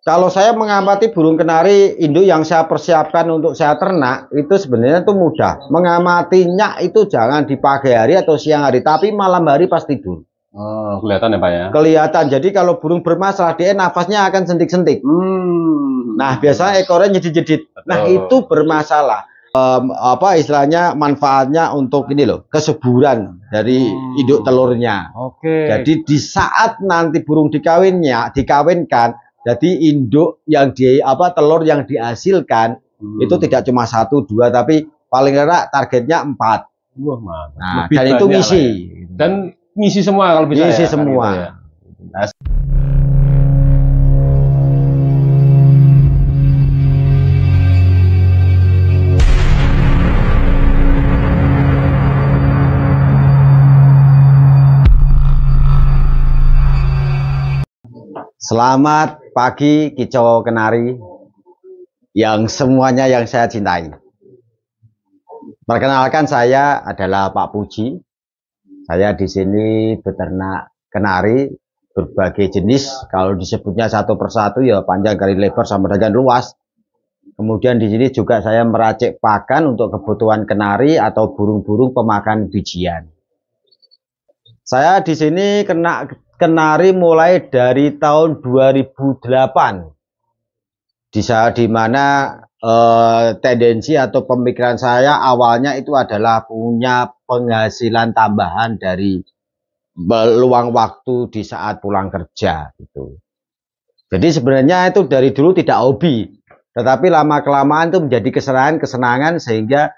Kalau saya mengamati burung kenari induk yang saya persiapkan untuk saya ternak, itu sebenarnya itu mudah. Mengamatinya itu jangan di pagi hari atau siang hari, tapi malam hari pas tidur. Oh, kelihatan ya Pak ya? Kelihatan. Jadi kalau burung bermasalah, dia nafasnya akan sentik-sentik. Nah, biasanya ekornya jedit-jedit. Nah, itu bermasalah. Apa istilahnya manfaatnya untuk ini loh, kesuburan dari induk telurnya. Oke. Jadi di saat nanti burung dikawinkan, jadi induk yang telur yang dihasilkan itu tidak cuma 1, 2, tapi paling rendah targetnya 4. Wah, mantap. Nah, dan itu ngisi. Ya. Dan ngisi semua kalau bisa. Ngisi ya, semua. Gitu ya. Nah, Selamat pagi kicau kenari yang semuanya yang saya cintai. Perkenalkan, saya adalah Pak Puji. Saya di sini beternak kenari berbagai jenis. Kalau disebutnya satu persatu ya panjang kali lebar sama dengan luas. Kemudian di sini juga saya meracik pakan untuk kebutuhan kenari atau burung-burung pemakan bijian. Saya di sini kena kenari mulai dari tahun 2008. Di mana tendensi atau pemikiran saya awalnya itu adalah punya penghasilan tambahan dari luang waktu di saat pulang kerja gitu. Jadi sebenarnya itu dari dulu tidak hobi, tetapi lama-kelamaan itu menjadi kesenangan sehingga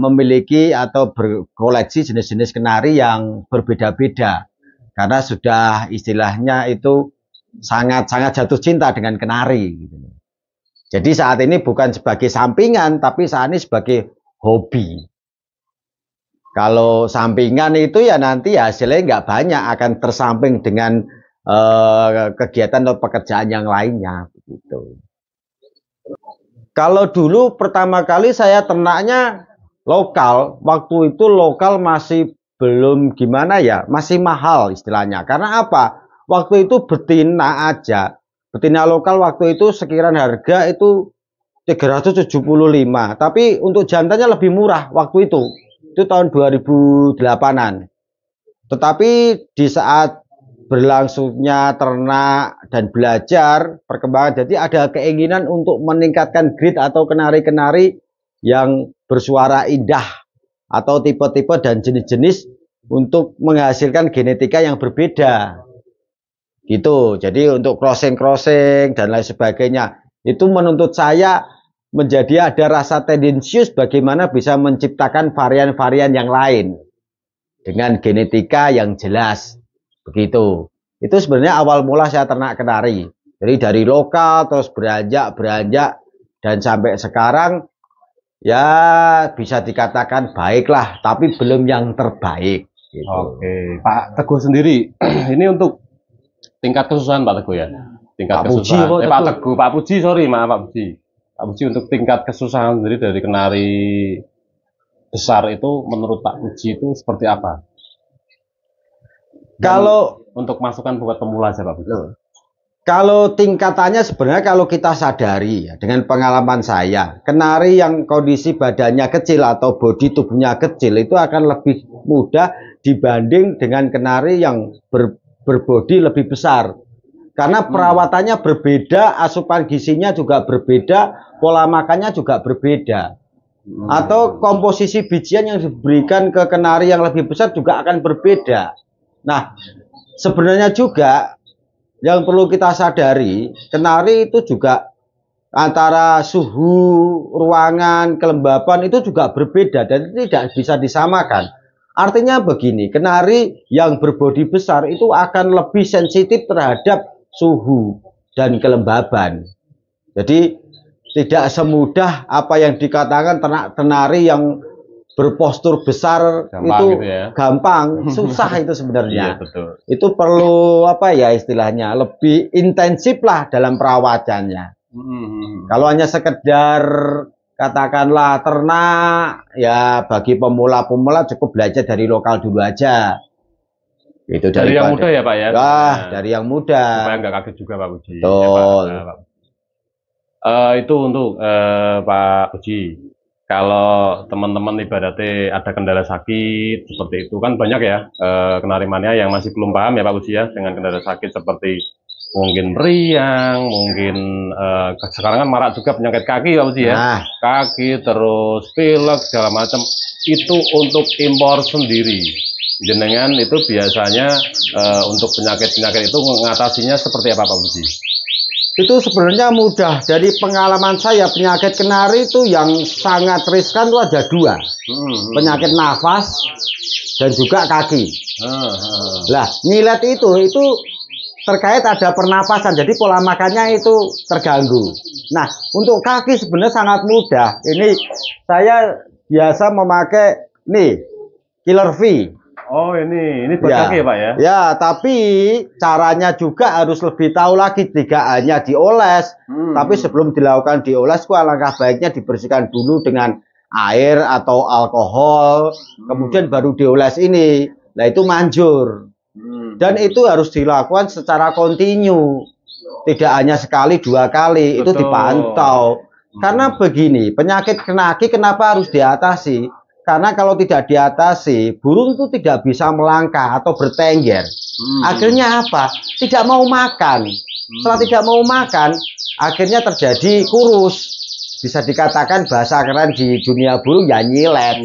memiliki atau berkoleksi jenis-jenis kenari yang berbeda-beda. Karena sudah istilahnya itu sangat-sangat jatuh cinta dengan kenari gitu. Jadi saat ini bukan sebagai sampingan, tapi saat ini sebagai hobi. Kalau sampingan itu ya nanti hasilnya nggak banyak, akan tersamping dengan kegiatan atau pekerjaan yang lainnya gitu. Kalau dulu pertama kali saya ternaknya lokal, waktu itu lokal masih belum gimana ya, masih mahal istilahnya. Karena apa? Waktu itu betina aja, betina lokal waktu itu sekiranya harga itu 375, tapi untuk jantannya lebih murah waktu itu tahun 2008-an. Tetapi di saat berlangsungnya ternak dan belajar perkembangan, jadi ada keinginan untuk meningkatkan grade atau kenari-kenari yang bersuara indah atau tipe-tipe dan jenis-jenis untuk menghasilkan genetika yang berbeda gitu. Jadi untuk crossing dan lain sebagainya itu menuntut saya menjadi ada rasa tendensius bagaimana bisa menciptakan varian-varian yang lain dengan genetika yang jelas. Begitu. Itu sebenarnya awal mula saya ternak kenari. Jadi dari lokal terus beranjak dan sampai sekarang ya bisa dikatakan baiklah, tapi belum yang terbaik. Gitu. Oke, Pak Teguh sendiri, ini untuk tingkat kesusahan Pak Teguh ya? Tingkat kesusahan. Pak Puji, sorry, maaf Pak Puji. Pak Puji, untuk tingkat kesusahan sendiri dari kenari besar itu menurut Pak Puji itu seperti apa? Kalau untuk masukan buat pemula aja Pak Puji. Kalau tingkatannya sebenarnya kalau kita sadari ya, dengan pengalaman saya, kenari yang kondisi badannya kecil atau bodi tubuhnya kecil itu akan lebih mudah dibanding dengan kenari yang berbodi lebih besar. Karena perawatannya berbeda, asupan gizinya juga berbeda, pola makannya juga berbeda. Atau komposisi bijian yang diberikan ke kenari yang lebih besar juga akan berbeda. Nah, sebenarnya juga yang perlu kita sadari, kenari itu juga antara suhu ruangan, kelembapan itu juga berbeda dan tidak bisa disamakan. Artinya begini, kenari yang berbodi besar itu akan lebih sensitif terhadap suhu dan kelembaban. Jadi tidak semudah apa yang dikatakan ternak kenari yang berpostur besar gampang itu gitu ya. Gampang, susah itu sebenarnya. Iya, betul. Itu perlu apa ya istilahnya, lebih intensif lah dalam perawatannya. Kalau hanya sekedar katakanlah ternak, ya bagi pemula-pemula cukup belajar dari lokal dulu aja. Itu dari yang muda ya Pak ya? Wah, dari yang muda. Supaya nggak kaget juga Pak Puji. Betul. Ya, Pak. Itu untuk Pak Puji. Kalau teman-teman ibaratnya ada kendala sakit seperti itu kan banyak ya kenari mania yang masih belum paham ya Pak Puji ya dengan kendala sakit seperti mungkin meriang, mungkin sekarang kan marak juga penyakit kaki Pak Puji ya. Nah. Kaki terus pilek segala macam itu untuk impor sendiri. Jenengan itu biasanya untuk penyakit-penyakit itu mengatasinya seperti apa Pak Puji? Itu sebenarnya mudah. Dari pengalaman saya, penyakit kenari itu yang sangat riskan itu ada dua. Penyakit nafas dan juga kaki. Lah, nyilet itu terkait ada pernapasan. Jadi pola makannya itu terganggu. Nah, untuk kaki sebenarnya sangat mudah. Ini saya biasa memakai Killer V. Oh ini buat kaki ya Pak ya? Ya, tapi caranya juga harus lebih tahu lagi, tidak hanya dioles, tapi sebelum dilakukan dioles, alangkah baiknya dibersihkan dulu dengan air atau alkohol, kemudian baru dioles ini. Nah itu manjur, dan itu harus dilakukan secara kontinu, tidak hanya sekali dua kali. Betul. Itu dipantau. Karena begini, penyakit kenaki kenapa harus diatasi? Karena kalau tidak diatasi, burung itu tidak bisa melangkah atau bertengger. Akhirnya apa? Tidak mau makan. Setelah tidak mau makan, akhirnya terjadi kurus. Bisa dikatakan bahasa keren di dunia burung ya nyilet.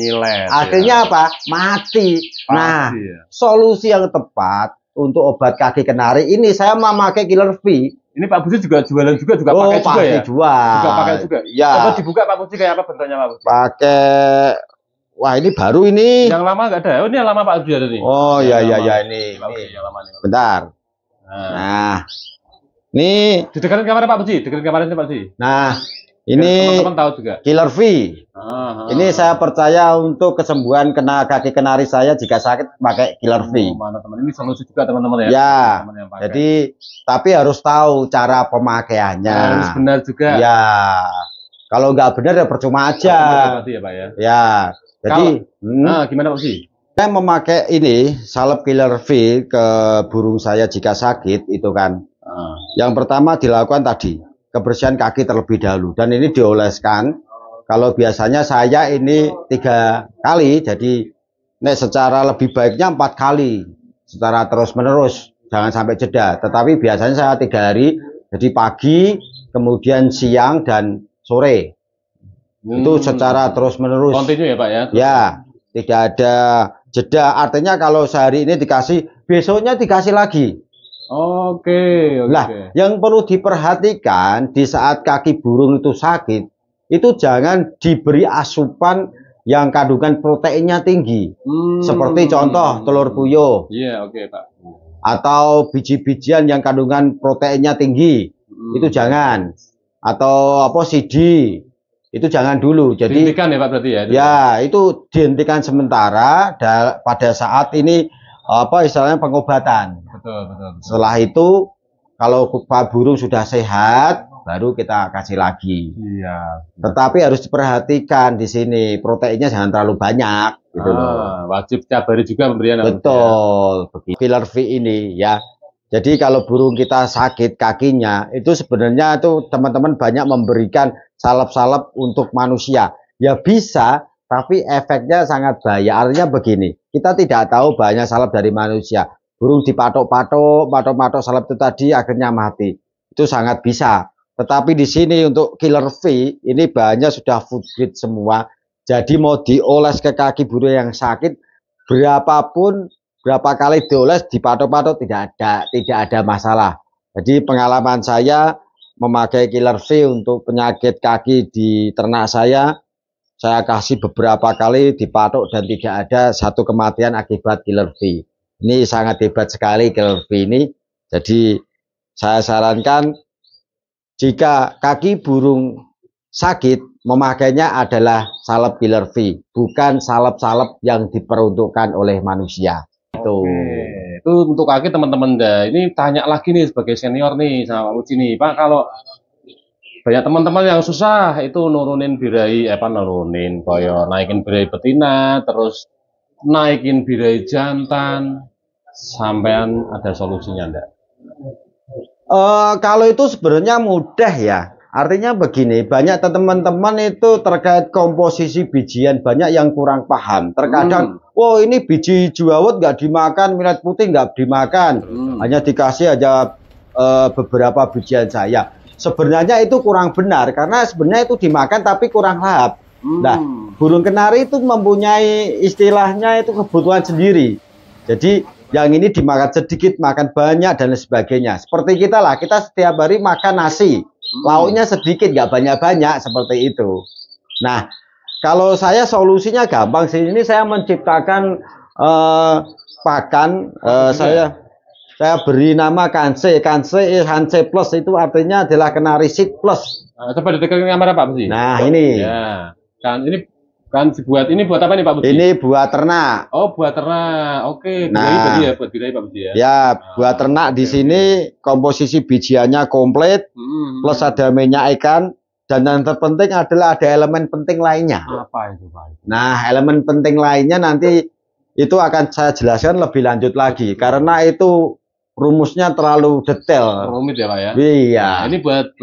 Akhirnya apa? Mati. Nah, solusi yang tepat untuk obat kaki kenari ini saya memakai Killer V. Ini Pak Puji juga jualan juga pakai juga ya? Juga pakai juga. Ya. Coba dibuka Pak Puji kayak apa bentuknya Pak Puji? Pakai. Wah ini baru ini. Yang lama nggak ada. Oh ini yang lama Pak Puji ada nih. Oh ya ini. Yang lama nih. Bentar. Nah. Ini didekatin kamera Pak Puji, dekatin kamaranya Pak Puji. Nah, ini teman-teman tahu juga. Killer V. Ini saya percaya untuk kesembuhan kaki kenari saya jika sakit pakai Killer V. Mana teman ini solusi juga teman-teman ya. Ya. Jadi tapi harus tahu cara pemakaiannya. Harus benar juga. Ya. Kalau nggak benar ya percuma aja. Ya, Pak ya. Ya. Jadi gimana Pak Puji? Saya memakai ini salep Killer V ke burung saya jika sakit itu kan. Yang pertama dilakukan tadi kebersihan kaki terlebih dahulu dan ini dioleskan. Kalau biasanya saya ini 3 kali, jadi secara lebih baiknya 4 kali secara terus menerus, jangan sampai jeda. Tetapi biasanya saya 3 hari, jadi pagi, kemudian siang dan sore. Itu secara terus menerus. Kontinu ya Pak ya? Ya, tidak ada jeda. Artinya kalau sehari ini dikasih, besoknya dikasih lagi. Oke. Nah, yang perlu diperhatikan di saat kaki burung itu sakit, itu jangan diberi asupan yang kandungan proteinnya tinggi. Seperti contoh telur puyuh. Iya, oke Pak. Atau biji-bijian yang kandungan proteinnya tinggi. Itu jangan. Atau apa sidi. Itu jangan dulu. Jadi dihentikan ya Pak berarti ya? Ya, itu dihentikan sementara pada saat ini istilahnya pengobatan. Betul. Setelah itu kalau burung sudah sehat baru kita kasih lagi. Iya. Tetapi harus diperhatikan di sini proteinnya jangan terlalu banyak gitu loh. Wajib tiap hari juga pemberian. Betul. Ya. Killer V ini ya. Jadi kalau burung kita sakit kakinya itu sebenarnya tuh teman-teman banyak memberikan salep-salep untuk manusia. Ya bisa, tapi efeknya sangat bahaya. Artinya begini, kita tidak tahu banyak salep dari manusia. Burung dipatok-patok salep itu tadi akhirnya mati. Itu sangat bisa. Tetapi di sini untuk Killer V ini bahannya sudah food grade semua. Jadi mau dioles ke kaki burung yang sakit berapa kali dioles dipatok-patok tidak ada masalah. Jadi pengalaman saya memakai Killer V untuk penyakit kaki di ternak saya kasih beberapa kali dipatok dan tidak ada satu kematian akibat Killer V. Ini sangat hebat sekali Killer V ini. Jadi saya sarankan jika kaki burung sakit memakainya adalah salep Killer V, bukan salep-salep yang diperuntukkan oleh manusia. Itu. Itu untuk kaki teman-teman. Ini tanya lagi nih sebagai senior nih sama Pak Puji nih, Pak, kalau banyak teman-teman yang susah itu nurunin birahi naikin birahi betina, terus naikin birahi jantan, sampean ada solusinya enggak? Kalau itu sebenarnya mudah ya. Artinya begini, banyak teman-teman itu terkait komposisi bijian banyak yang kurang paham. Terkadang, oh ini biji juawet nggak dimakan, millet putih nggak dimakan, hanya dikasih aja beberapa bijian saya. Sebenarnya itu kurang benar karena sebenarnya itu dimakan tapi kurang lahap. Nah, burung kenari itu mempunyai istilahnya itu kebutuhan sendiri. Jadi yang ini dimakan sedikit, makan banyak dan sebagainya. Seperti kita lah, kita setiap hari makan nasi. Lauknya sedikit, nggak banyak-banyak seperti itu. Nah, kalau saya solusinya gampang sih. Ini saya menciptakan pakan. Saya beri nama Kanse Plus itu artinya adalah kenari seed plus. Coba ditekan kamera Pak Puji. Nah ini. Ya, kan ini kan buat apa nih Pak Puji? Ini buat ternak. Oh, buat ternak. Oke. Nah, ya, buat bidai Pak Puji ya. Ya, buat ternak di sini komposisi bijiannya komplit, plus ada minyak ikan, dan yang terpenting adalah ada elemen penting lainnya. Apa itu Pak? Nah, elemen penting lainnya nanti itu akan saya jelaskan lebih lanjut lagi, karena itu rumusnya terlalu detail. Rumit ya Pak ya? Iya. Nah, ini buat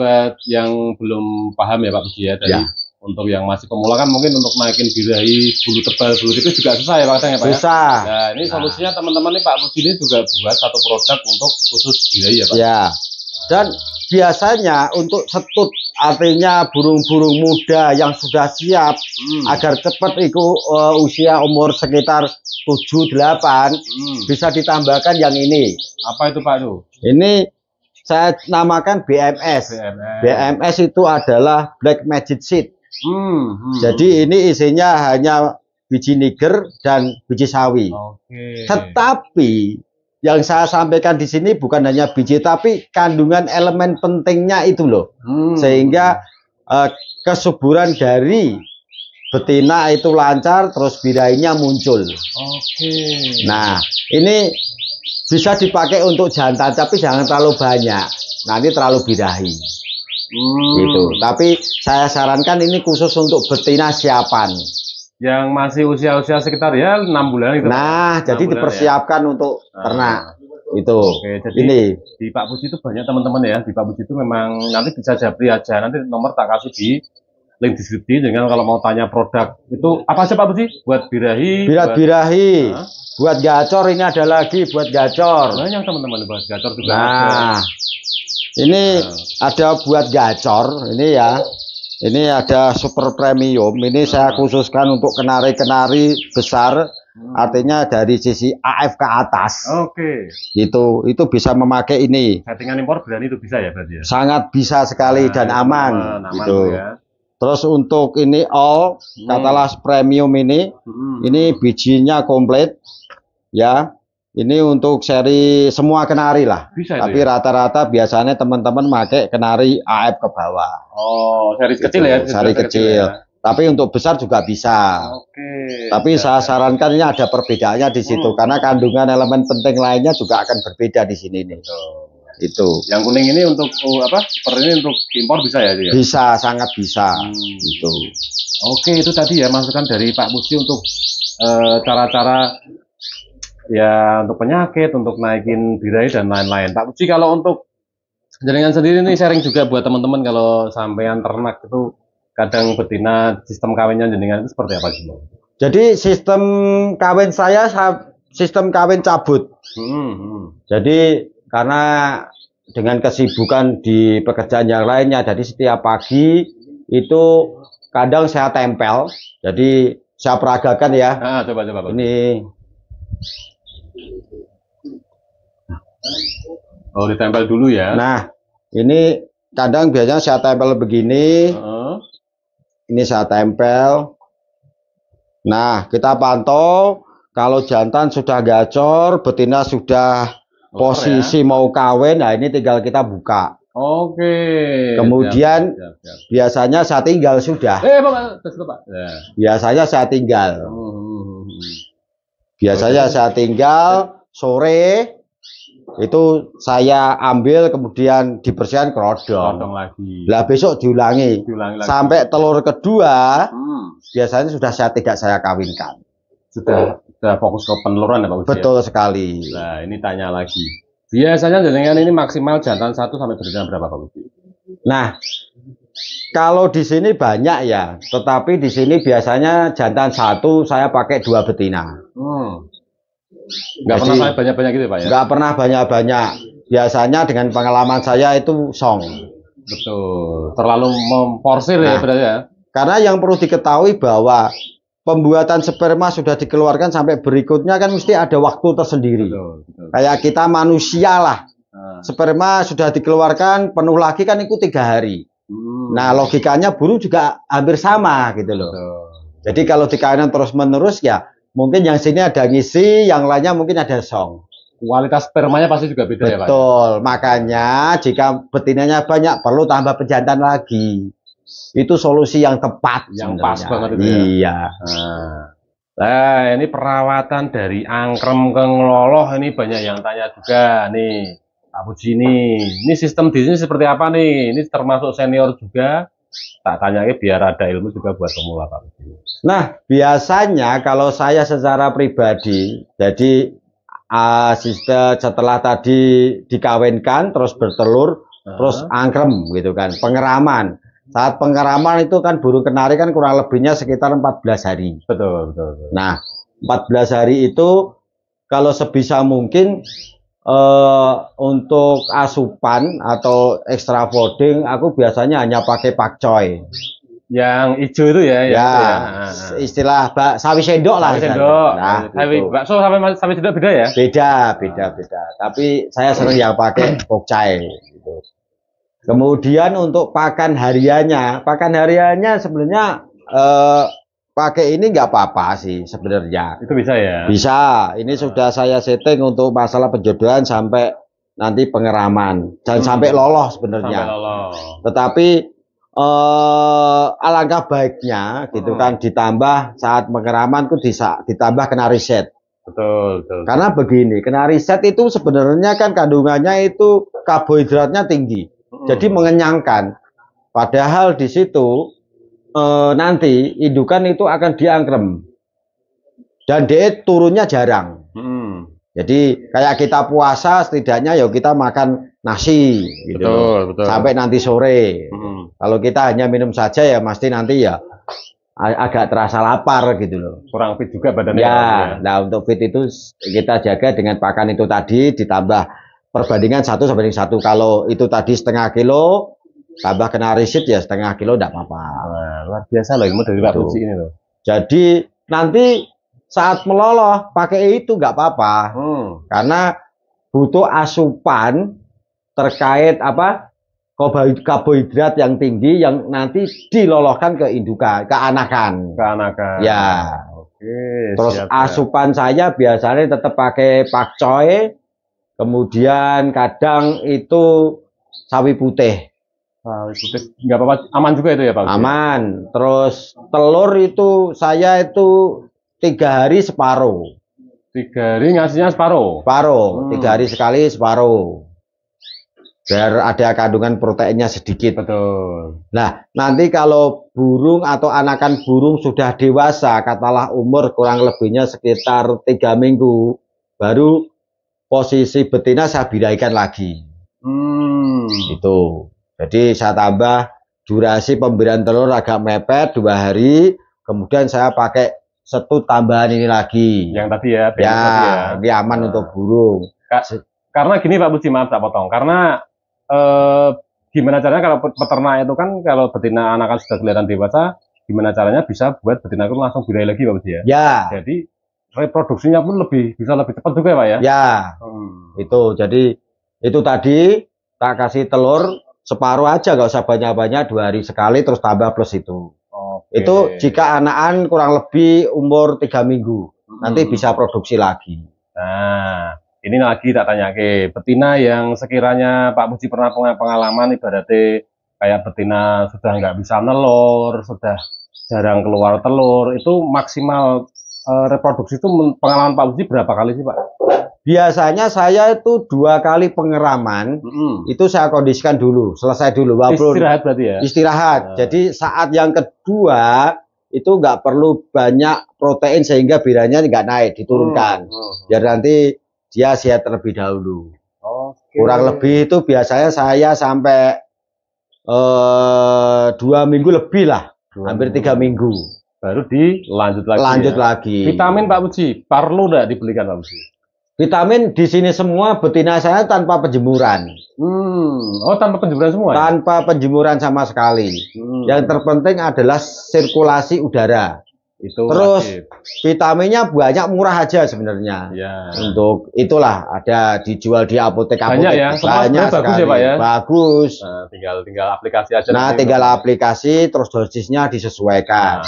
yang belum paham ya Pak Puji ya tadi. Ya. Untuk yang masih pemula kan mungkin untuk naikin birahi bulu tebal bulu tipis juga susah ya Pak ya Pak. Susah. Nah ini solusinya teman-teman nih Pak Puji ini juga buat satu produk untuk khusus birahi ya Pak. Ya. Dan biasanya untuk setut artinya burung-burung muda yang sudah siap agar cepat itu usia umur sekitar 7-8 bisa ditambahkan yang ini. Apa itu Pak tuh? Ini saya namakan BMS. BMS itu adalah Black Magic Seed. Jadi ini isinya hanya biji niger dan biji sawi. Tetapi yang saya sampaikan di sini bukan hanya biji, tapi kandungan elemen pentingnya itu loh. Sehingga kesuburan dari betina itu lancar, terus birahinya muncul. Nah, ini bisa dipakai untuk jantan, tapi jangan terlalu banyak. Nanti terlalu birahi. Gitu. Tapi saya sarankan ini khusus untuk betina siapan. Yang masih usia-usia sekitar ya 6 bulan itu. Nah, jadi dipersiapkan ya untuk ternak. Itu. Oke, jadi ini di Pak Puji itu banyak teman-teman ya. Di Pak Puji itu memang nanti bisa japri aja. Nanti nomor tak kasih di link deskripsi dengan kalau mau tanya produk itu apa sih Pak Puji? Buat birahi. Birahi. Buat gacor ini ada lagi buat gacor. Banyak teman-teman buat gacor juga. Nah, ini ada buat gacor, ini ya. Ini ada super premium. Ini saya khususkan untuk kenari-kenari besar. Artinya dari sisi AF ke atas. Itu bisa memakai ini. Settingan impor berani itu bisa ya berarti ya? Sangat bisa sekali dan aman. Gitu. Ya. Terus untuk ini all, katalah premium ini bijinya komplit. Ya. Ini untuk seri semua kenari lah. Bisa tapi rata-rata biasanya teman-teman pakai kenari AF ke bawah. Oh, seri kecil ya? Seri kecil. Ya. Tapi untuk besar juga bisa. Tapi saya sarankan ini ada perbedaannya di situ karena kandungan elemen penting lainnya juga akan berbeda di sini nih. Itu. Yang kuning ini untuk apa? Seperti ini untuk impor bisa ya? Bisa, sangat bisa. Itu. Oke, itu tadi ya masukan dari Pak Puji untuk cara-cara ya untuk penyakit, untuk naikin birahi dan lain-lain. Pak Puji kalau untuk jaringan sendiri nih sharing juga buat teman-teman kalau sampean ternak itu kadang betina sistem kawinnya jenengan itu seperti apa sih? Jadi sistem kawin saya sistem kawin cabut. Jadi karena dengan kesibukan di pekerjaan yang lainnya, jadi setiap pagi itu kadang saya tempel. Jadi saya peragakan ya. Coba Pak. Ini. Oh, ditempel dulu ya. Nah, ini kadang biasanya saya tempel begini. Ini saya tempel. Nah, kita pantau kalau jantan sudah gacor, betina sudah posisi mau kawin. Nah, ini tinggal kita buka. Kemudian siap. Biasanya saya tinggal sudah. Pak. Biasanya saya tinggal. Biasanya saya tinggal sore itu saya ambil kemudian dibersihkan kerodong lagi. Lah besok diulangi. Sampai telur kedua biasanya sudah tidak saya kawinkan. sudah fokus ke peneluran ya Pak Puji? Betul sekali. Nah, ini tanya lagi. Biasanya jenengan ini maksimal jantan 1 sampai betina berapa Pak Puji? Nah, kalau di sini banyak ya, tetapi di sini biasanya jantan 1 saya pakai 2 betina. Nggak pernah saya banyak-banyak gitu Pak ya? Nggak pernah banyak-banyak. Biasanya dengan pengalaman saya itu song. Betul. Terlalu memporsir ya berarti ya? Karena yang perlu diketahui bahwa pembuatan sperma sudah dikeluarkan sampai berikutnya kan mesti ada waktu tersendiri. Betul. Kayak kita manusia lah. Sperma sudah dikeluarkan, penuh lagi kan itu 3 hari. Nah, logikanya burung juga hampir sama gitu loh. Jadi kalau dikaitkan terus-menerus ya, mungkin yang sini ada ngisi, yang lainnya mungkin ada song. Kualitas spermanya pasti juga beda ya Pak? Betul, makanya jika betinanya banyak perlu tambah pejantan lagi. Itu solusi yang tepat. Yang pas banget itu ya. Iya. Nah, ini perawatan dari angkrem ke ngeloloh ini banyak yang tanya juga nih. Pak Puji ini sistem di sini seperti apa nih? Ini termasuk senior juga. Tak tanya biar ada ilmu juga buat pemula Pak Puji. Nah, biasanya kalau saya secara pribadi, jadi setelah tadi dikawinkan terus bertelur, terus angkrem gitu kan, pengeraman. Saat pengeraman itu kan burung kenari kan kurang lebihnya sekitar 14 hari. Betul. Nah, 14 hari itu kalau sebisa mungkin untuk asupan atau extra fooding aku biasanya hanya pakai pakcoy. Yang hijau itu ya? Ya, istilah sawi sendok lah. Sawi sendok. Nah, sawi bakso sama sawi sendok beda ya? Beda. Tapi saya sering yang pakai pokcai. Gitu. Kemudian untuk pakan hariannya sebenarnya pakai ini nggak apa-apa sih sebenarnya. Itu bisa ya? Bisa. Ini sudah saya setting untuk masalah penjodohan sampai nanti pengeraman dan sampai loloh sebenarnya. Sampai loloh. Tetapi alangkah baiknya gitu kan ditambah saat pengeraman itu ditambah kenari set. Betul. Karena begini, kenari set itu sebenarnya kan kandungannya itu karbohidratnya tinggi. Jadi mengenyangkan. Padahal di situ nanti indukan itu akan diangkrem. Dan dia turunnya jarang. Jadi kayak kita puasa setidaknya ya kita makan nasi gitu. Betul. Sampai nanti sore. Kalau kita hanya minum saja ya pasti nanti ya agak terasa lapar gitu loh. Kurang fit juga badannya. Ya, nah untuk fit itu kita jaga dengan pakan itu tadi ditambah perbandingan 1 sampai 1. Kalau itu tadi setengah kilo tambah kenari seed ya setengah kilo enggak apa-apa. Luar biasa loh ilmu dari Pak Puji ini loh. Jadi nanti saat meloloh pakai itu nggak apa-apa. Karena butuh asupan terkait karbohidrat yang tinggi yang nanti dilolohkan ke indukan, ke anakan. Ya. Oke. Terus asupan saya biasanya tetap pakai pakcoy. Kemudian kadang itu sawi putih. Nggak apa-apa, aman juga itu ya Pak? Aman. Terus telur itu saya itu 3 hari separuh. 3 hari ngasihnya separuh? Separuh. 3 hari sekali separuh. Biar ada kandungan proteinnya sedikit. Betul. Nah, nanti kalau burung atau anakan burung sudah dewasa, katalah umur kurang lebihnya sekitar 3 minggu, baru posisi betina saya biraikan lagi. Itu. Jadi saya tambah durasi pemberian telur agak mepet 2 hari, kemudian saya pakai setut tambahan ini lagi. Yang tadi ya. Ini aman untuk burung. Karena gini Pak Puji, maaf tak potong. Karena gimana caranya kalau peternak itu kan kalau betina anakan sudah kelihatan dewasa, gimana caranya bisa buat betina itu langsung birai lagi Pak Puji ya? Ya. Jadi reproduksinya pun bisa lebih cepat juga ya Pak ya? Ya. Itu jadi itu tadi tak kasih telur separuh aja, gak usah banyak-banyak, 2 hari sekali terus tambah plus itu. Itu jika anakan kurang lebih umur 3 minggu nanti bisa produksi lagi. Nah, ini lagi tak tanya ke betina yang sekiranya Pak Puji pernah punya pengalaman ibaratnya kayak betina sudah nggak bisa nelur, sudah jarang keluar telur, itu maksimal reproduksi itu pengalaman Pak Puji berapa kali sih Pak? Biasanya saya itu 2 kali pengeraman, itu saya kondisikan dulu, selesai dulu. Istirahat berarti ya? Istirahat. Jadi saat yang kedua itu nggak perlu banyak protein sehingga biranya nggak naik, diturunkan. Biar nanti dia sehat terlebih dahulu. Kurang lebih itu biasanya saya sampai 2 minggu lebih lah, hampir 3 minggu. Baru dilanjut lagi. Lanjut lagi. Vitamin Pak Puji, perlu nggak dibelikan Pak Puji? Vitamin di sini semua betina saya tanpa penjemuran. Oh, tanpa penjemuran semua? Tanpa penjemuran sama sekali. Yang terpenting adalah sirkulasi udara. Itu terus wajib. Vitaminnya banyak, murah aja sebenarnya. Ya. Untuk itulah ada dijual di apotek-apotek. Banyak ya. Banyak bagus sekali. Ya Pak ya. Bagus. Nah, tinggal aplikasi aja. Nah, tinggal aplikasi terus dosisnya disesuaikan.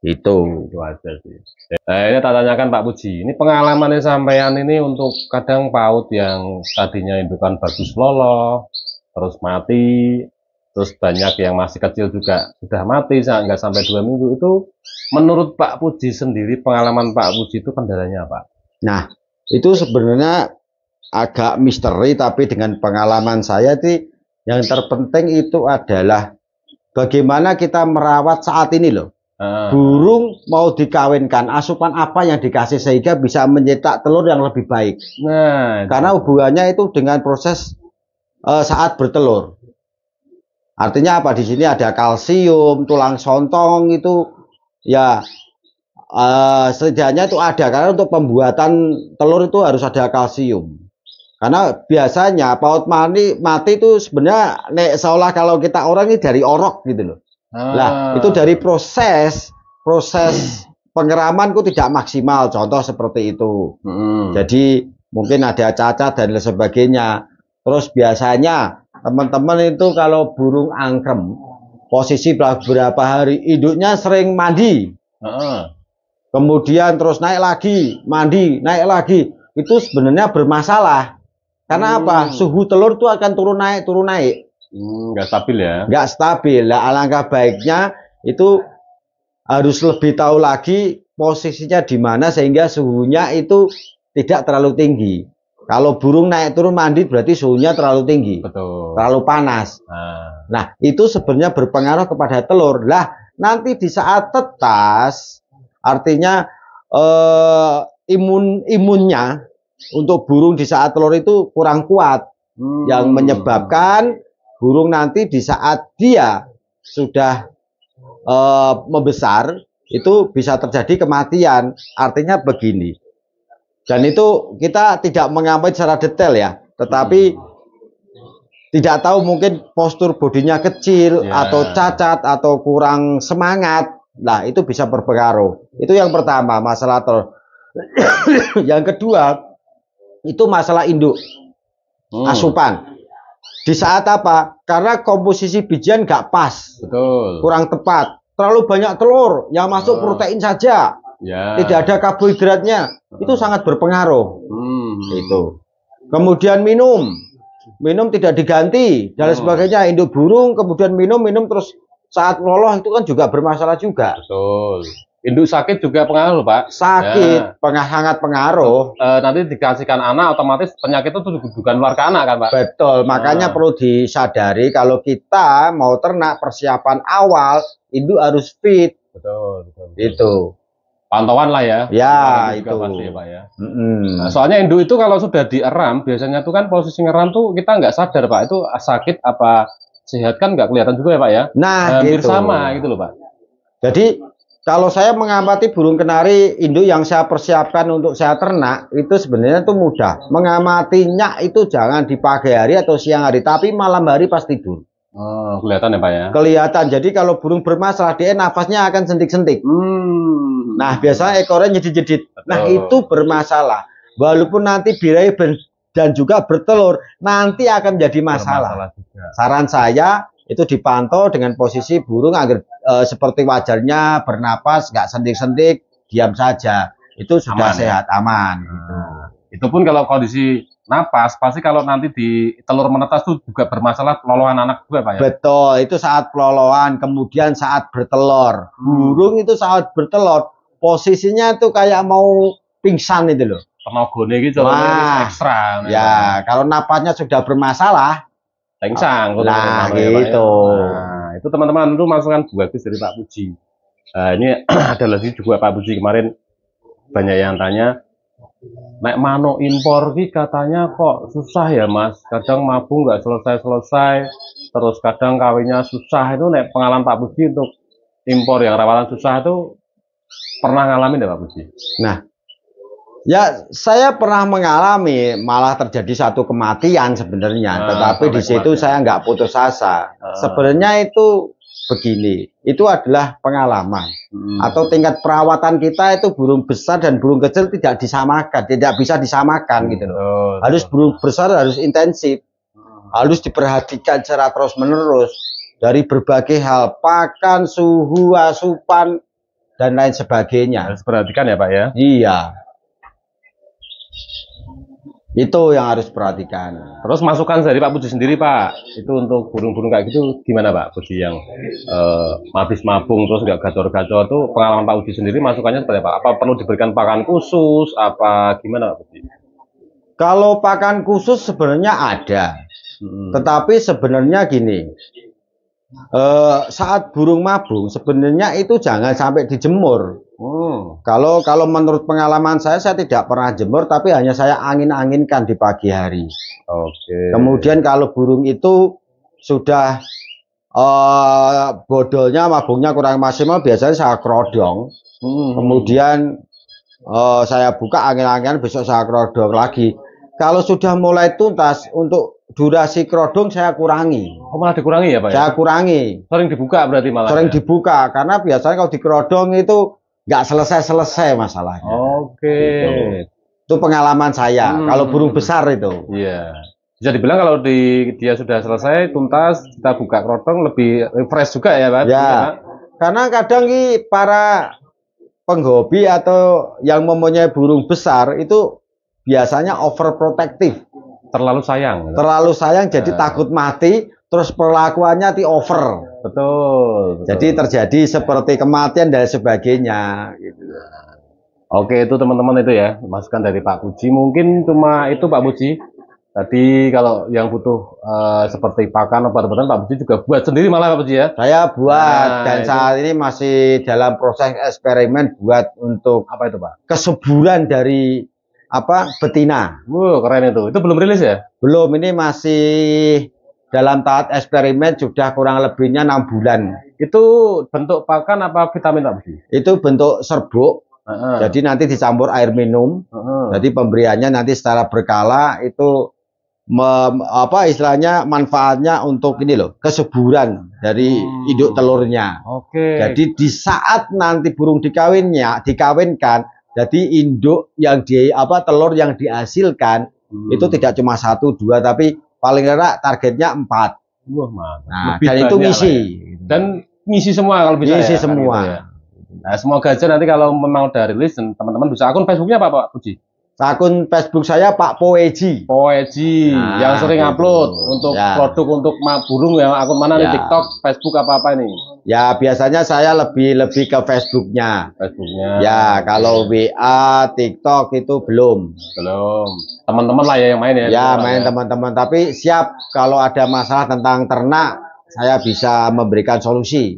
Itu aja sih. Nah, ini tak tanyakan Pak Puji, ini pengalamannya sampean ini untuk kadang PAUD yang tadinya indukan bagus loloh, terus mati, terus banyak yang masih kecil juga sudah mati, nggak sampai 2 minggu. Itu menurut Pak Puji sendiri, pengalaman Pak Puji itu kendalanya apa? Nah, itu sebenarnya agak misteri, tapi dengan pengalaman saya sih, yang terpenting itu adalah bagaimana kita merawat saat ini loh. Burung mau dikawinkan, asupan apa yang dikasih sehingga bisa mencetak telur yang lebih baik. Nah, karena hubungannya itu dengan proses saat bertelur. Artinya apa? Di sini ada kalsium, tulang sontong itu ya setidaknya itu ada, karena untuk pembuatan telur itu harus ada kalsium. Karena biasanya PAUD mati itu sebenarnya seolah kalau kita orang ini dari orok gitu loh. Lah, itu dari proses pengeraman itu tidak maksimal, contoh seperti itu. Jadi mungkin ada cacat dan lain sebagainya. Terus biasanya teman-teman itu kalau burung angkrem, posisi beberapa hari induknya sering mandi. Kemudian terus naik lagi, mandi, naik lagi. Itu sebenarnya bermasalah. Karena apa? Suhu telur itu akan turun naik. Nggak stabil ya? Nggak stabil. Nah, alangkah baiknya itu harus lebih tahu lagi posisinya di mana sehingga suhunya itu tidak terlalu tinggi. Kalau burung naik turun mandi berarti suhunya terlalu tinggi. Betul. Terlalu panas. Nah, itu sebenarnya berpengaruh kepada telur. Lah, nanti di saat tetas, artinya imunnya untuk burung di saat telur itu kurang kuat, yang menyebabkan burung nanti di saat dia sudah membesar itu bisa terjadi kematian. Artinya begini, dan itu kita tidak mengamati secara detail ya, tetapi tidak tahu mungkin postur bodinya kecil atau cacat atau kurang semangat. Nah, itu bisa berpengaruh. Itu yang pertama, masalah telur. Yang kedua itu masalah induk, asupan. Di saat apa? Karena komposisi bijian nggak pas, kurang tepat, terlalu banyak telur yang masuk protein saja, tidak ada karbohidratnya, itu sangat berpengaruh. Itu. Kemudian minum tidak diganti dan sebagainya. Induk burung kemudian minum terus saat loloh itu kan juga bermasalah juga. Betul. Induk sakit juga pengaruh, Pak. Sakit, sangat pengaruh. Nanti dikasihkan anak, otomatis penyakit itu bukan keluar ke anak kan, Pak? Betul, makanya perlu disadari kalau kita mau ternak persiapan awal, induk harus fit. Betul. Itu. Pantauan lah ya. Ya, itu. Pasti, Pak, ya. Nah, soalnya induk itu kalau sudah dieram, biasanya tuh kan posisi ngeram tuh kita nggak sadar, Pak. Itu sakit apa sehat kan nggak kelihatan juga ya, Pak ya? Nah, hampir sama gitu loh, Pak. Jadi kalau saya mengamati burung kenari induk yang saya persiapkan untuk saya ternak, itu sebenarnya itu mudah. Mengamatinya itu jangan di pagi hari atau siang hari, tapi malam hari pas tidur. Oh, kelihatan ya Pak ya? Kelihatan. Jadi kalau burung bermasalah, dia nafasnya akan sentik-sentik. Nah, biasanya ekornya jedit-jedit. Nah, itu bermasalah. Walaupun nanti birahi dan juga bertelur, nanti akan menjadi masalah. Saran saya, itu dipantau dengan posisi burung agar seperti wajarnya bernapas, nggak sentik-sentik, diam saja. Itu sudah aman, sehat, ya? Aman. Gitu. Itu pun kalau kondisi napas, pasti kalau nanti di telur menetas itu juga bermasalah pelolohan anak juga, Pak ya? Betul, itu saat pelolohan, kemudian saat bertelur. Burung itu saat bertelur, posisinya tuh kayak mau pingsan itu loh. Tenagone gitu, ekstra. Ya, kalau napasnya sudah bermasalah, tengsang. Nah, gitu. Nah, itu teman-teman itu masukan bagus dari Pak Puji. Nah, ini ada lagi juga Pak Puji, kemarin banyak yang tanya, nek manuk impor ki katanya kok susah ya Mas, kadang mabung nggak selesai-selesai, terus kadang kawinnya susah. Itu nek pengalaman Pak Puji untuk impor yang rawalan susah itu pernah ngalamin ya Pak Puji? Nah, ya saya pernah mengalami, malah terjadi satu kematian sebenarnya, tetapi di situ saya nggak putus asa. Sebenarnya itu begini, itu adalah pengalaman atau tingkat perawatan kita itu burung besar dan burung kecil tidak disamakan, tidak bisa disamakan gitu loh. Harus burung besar harus intensif, harus diperhatikan secara terus menerus dari berbagai hal, pakan, suhu, asupan dan lain sebagainya. Harus perhatikan ya Pak ya. Iya, itu yang harus perhatikan. Terus masukan dari Pak Puji sendiri Pak, itu untuk burung-burung kayak gitu gimana Pak Puji yang habis mabung terus nggak gacor-gacor, tuh pengalaman Pak Puji sendiri masukannya seperti apa? Apa perlu diberikan pakan khusus? Apa gimana Pak Puji? Kalau pakan khusus sebenarnya ada, tetapi sebenarnya gini, saat burung mabung sebenarnya itu jangan sampai dijemur. Kalau menurut pengalaman saya tidak pernah jemur, tapi hanya saya angin-anginkan di pagi hari. Kemudian kalau burung itu sudah bodolnya, mabungnya kurang maksimal, biasanya saya kerodong. Kemudian saya buka angin-anginan, besok saya kerodong lagi. Kalau sudah mulai tuntas, untuk durasi kerodong saya kurangi. Oh, malah dikurangi ya Pak? Saya kurangi. Sering dibuka berarti malah? Sering dibuka, karena biasanya kalau dikerodong itu nggak selesai-selesai masalahnya. Gitu. Itu pengalaman saya. Kalau burung besar itu. Iya. Bisa dibilang kalau dia sudah selesai tuntas, kita buka kerodong lebih fresh juga ya Pak? Ya. Karena kadang para penghobi atau yang mempunyai burung besar itu biasanya overprotective. Terlalu sayang. Terlalu sayang, jadi takut mati. Terus perlakuannya over. Betul. Jadi terjadi seperti kematian dan sebagainya. Gitu. Oke, itu teman-teman itu ya, masukan dari Pak Puji. Mungkin cuma itu Pak Puji. Tadi kalau yang butuh seperti pakan obat-obatan Pak Puji juga buat sendiri malah Pak Puji ya? Saya buat dan saat ini masih dalam proses eksperimen buat untuk apa itu Pak? Kesuburan dari betina. Keren itu. Itu belum rilis ya? Belum, ini masih dalam tahap eksperimen, sudah kurang lebihnya 6 bulan. Itu bentuk pakan apa vitamin Pak Puji? Itu bentuk serbuk. Jadi nanti dicampur air minum. Jadi pemberiannya nanti secara berkala, itu istilahnya manfaatnya untuk ini loh, kesuburan dari induk telurnya. Jadi di saat nanti burung dikawinkan, jadi induk yang telur yang dihasilkan itu tidak cuma 1, 2, tapi paling rendah targetnya 4. Nah, dan itu ngisi. Dan ngisi semua kalau bisa. Ngisi ya, semua. Gitu ya. Nah, semoga aja nanti kalau memang udah rilis, teman-teman bisa. Akun Facebooknya apa Pak Puji? Akun Facebook saya Pak Poeji. Yang sering upload untuk produk untuk burung ya. Akun mana nih? TikTok, Facebook apa ini? Ya biasanya saya lebih ke Facebooknya. Ya kalau WA, TikTok itu belum. Teman-teman lah ya yang main ya. Ya main teman-teman. Tapi siap kalau ada masalah tentang ternak, saya bisa memberikan solusi.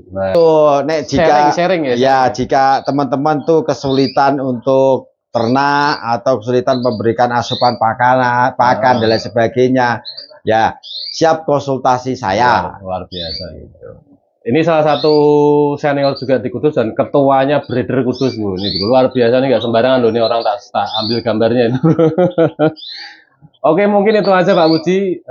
Nek jika sharing ya. Ya jika teman-teman tuh kesulitan untuk ternak atau kesulitan memberikan asupan pakan dan lain sebagainya, ya siap konsultasi saya. Luar biasa itu. Ini salah satu senior juga di Kudus dan ketuanya breeder Kudus Bu. Ini bro, luar biasa nih, nggak sembarangan loh, ini orang tak ambil gambarnya itu. Oke, mungkin itu aja Pak Puji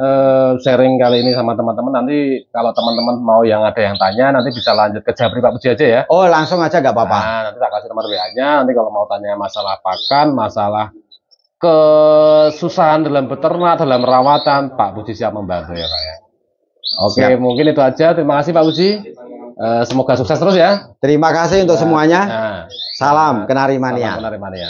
sharing kali ini sama teman-teman. Nanti kalau teman-teman mau yang ada yang tanya, nanti bisa lanjut ke Japri Pak Puji aja ya. Oh, langsung aja nggak apa-apa. Nah, nanti tak kasih nomor WA-nya. Nanti kalau mau tanya masalah pakan, masalah kesusahan dalam beternak, dalam rawatan, Pak Puji siap membantu ya Pak ya. Oke, mungkin itu aja. Terima kasih Pak Puji. Semoga sukses terus ya. Terima kasih untuk semuanya. Salam Kenari Mania. Salam Kenari Mania.